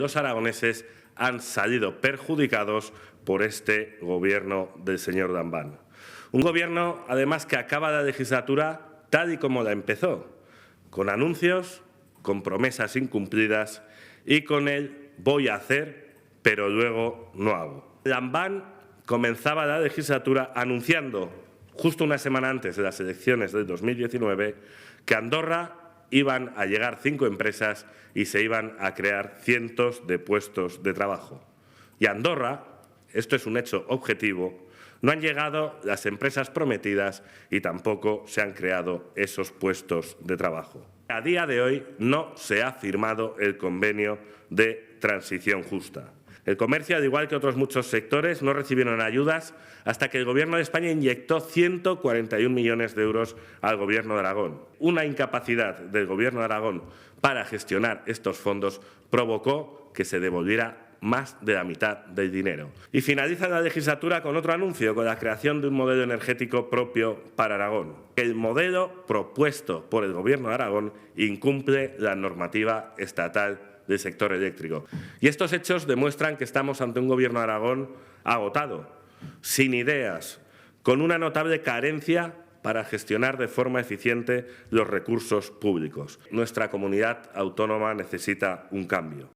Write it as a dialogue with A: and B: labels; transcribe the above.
A: Los aragoneses han salido perjudicados por este gobierno del señor Dambán. Un gobierno, además, que acaba la legislatura tal y como la empezó, con anuncios, con promesas incumplidas y con el voy a hacer, pero luego no hago. Dambán comenzaba la legislatura anunciando, justo una semana antes de las elecciones del 2019, que a Andorra iban a llegar 5 empresas y se iban a crear cientos de puestos de trabajo. Y a Andorra, esto es un hecho objetivo, no han llegado las empresas prometidas y tampoco se han creado esos puestos de trabajo. A día de hoy no se ha firmado el convenio de transición justa. El comercio, al igual que otros muchos sectores, no recibieron ayudas hasta que el Gobierno de España inyectó 141 millones de euros al Gobierno de Aragón. Una incapacidad del Gobierno de Aragón para gestionar estos fondos provocó que se devolviera más de la mitad del dinero. Y finaliza la legislatura con otro anuncio, con la creación de un modelo energético propio para Aragón. El modelo propuesto por el Gobierno de Aragón incumple la normativa estatal del sector eléctrico. Y estos hechos demuestran que estamos ante un Gobierno de Aragón agotado, sin ideas, con una notable carencia para gestionar de forma eficiente los recursos públicos. Nuestra comunidad autónoma necesita un cambio.